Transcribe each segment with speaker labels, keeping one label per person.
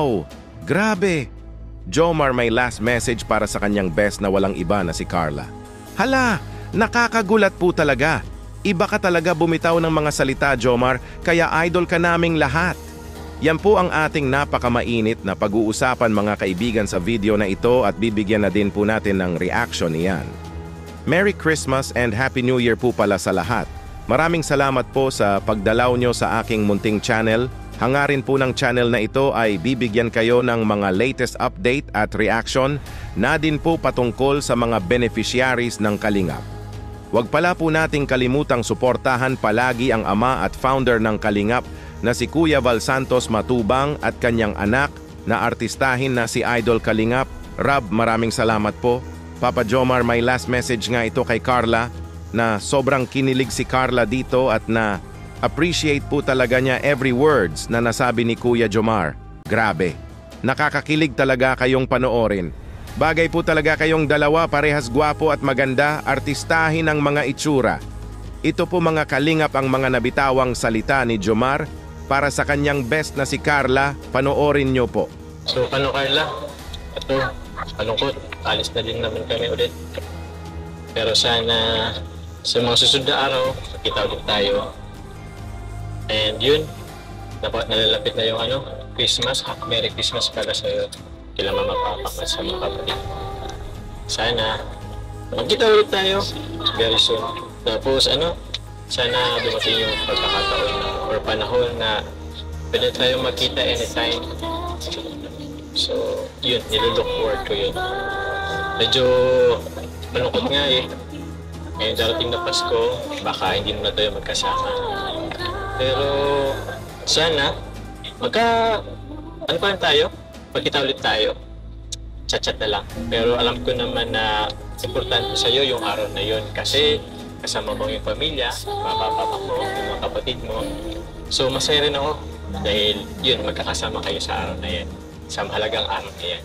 Speaker 1: Wow! Grabe! Jomar may last message para sa kanyang best na walang iba na si Carla. Hala! Nakakagulat po talaga. Iba ka talaga bumitaw ng mga salita, Jomar, kaya idol ka naming lahat. Yan po ang ating napakamainit na pag-uusapan mga kaibigan sa video na ito at bibigyan na din po natin ng reaction niyan. Merry Christmas and Happy New Year po pala sa lahat. Maraming salamat po sa pagdalaw nyo sa aking munting channel. Hangarin po ng channel na ito ay bibigyan kayo ng mga latest update at reaction na din po patungkol sa mga beneficiaries ng Kalingap. Huwag pala po nating kalimutang suportahan palagi ang ama at founder ng Kalingap na si Kuya Val Santos Matubang at kanyang anak na artistahin na si Idol Kalingap. Rab, maraming salamat po. Papa Jomar, may last message nga ito kay Carla na sobrang kinilig si Carla dito at na appreciate po talaga niya every words na nasabi ni Kuya Jomar. Grabe. Nakakakilig talaga kayong panoorin. Bagay po talaga kayong dalawa, parehas gwapo at maganda, artistahin ang mga itsura. Ito po mga kalingap ang mga nabitawang salita ni Jomar para sa kanyang best na si Carla. Panoorin nyo po.
Speaker 2: So, paano Carla? Ito, malungkot. Alis na din naman kami ulit. Pero sana sa mga susunod na araw, makita ulit tayo. And yun, nalalapit na yung Christmas. Merry Christmas para sa'yo. Kila mama papa sa mga kapatid. Sana magkita ulit tayo very soon. Tapos sana dumating yung pagkakataon na, or panahon na pwede tayo magkita anytime. So yun, nilook forward ko yun. Medyo malungkot nga eh. Ngayon darating na Pasko, baka hindi na tayo magkasama. Pero sana tayo? Pagkita ulit tayo, chat-chat na lang. Pero alam ko naman na importante sa'yo yung araw na yun kasi kasama mo yung pamilya, mga papa mo, yung mga kapatid mo. So masaya rin ako dahil yun, magkakasama kayo sa araw na yan, sa mahalagang araw na yan.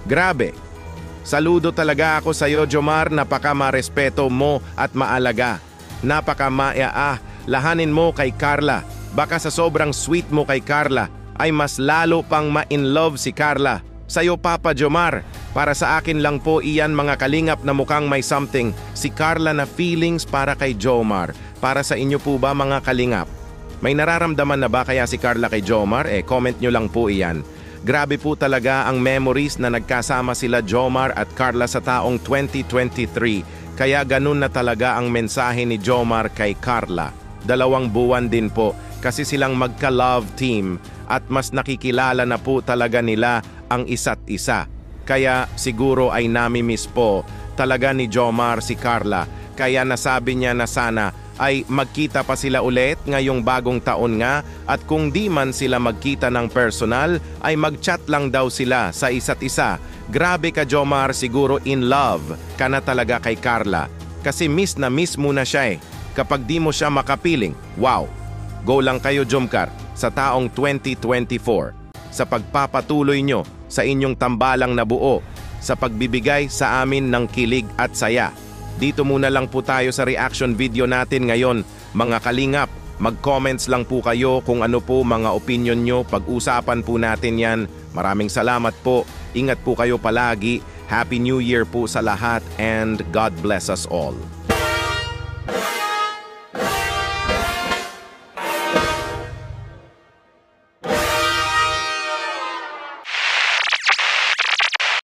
Speaker 1: Grabe! Saludo talaga ako sa'yo, Jomar. Napaka-marespeto mo at maalaga. Lahanin mo kay Carla. Baka sa sobrang sweet mo kay Carla, ay mas lalo pang ma-in love si Carla. Sa'yo, Papa Jomar, para sa akin lang po iyan mga kalingap na mukhang may something si Carla na feelings para kay Jomar. Para sa inyo po ba mga kalingap? May nararamdaman na ba kaya si Carla kay Jomar? Comment nyo lang po iyan. Grabe po talaga ang memories na nagkasama sila Jomar at Carla sa taong 2023. Kaya ganun na talaga ang mensahe ni Jomar kay Carla. 2 buwan din po kasi silang magka-love team at mas nakikilala na po talaga nila ang isa't isa. Kaya siguro ay nami-miss po talaga ni Jomar si Carla. Kaya nasabi niya na sana ay magkita pa sila ulit ngayong bagong taon nga at kung di man sila magkita ng personal ay mag-chat lang daw sila sa isa't isa. Grabe ka Jomar, siguro in love ka na talaga kay Carla. Kasi miss na miss mo na siya kapag di mo siya makapiling. Wow! Go lang kayo Jomcar sa taong 2024 sa pagpapatuloy nyo sa inyong tambalang na buo sa pagbibigay sa amin ng kilig at saya. Dito muna lang po tayo sa reaction video natin ngayon mga kalingap. Mag-comments lang po kayo kung ano po mga opinion nyo. Pag-usapan po natin yan. Maraming salamat po. Ingat po kayo palagi. Happy New Year po sa lahat and God bless us all.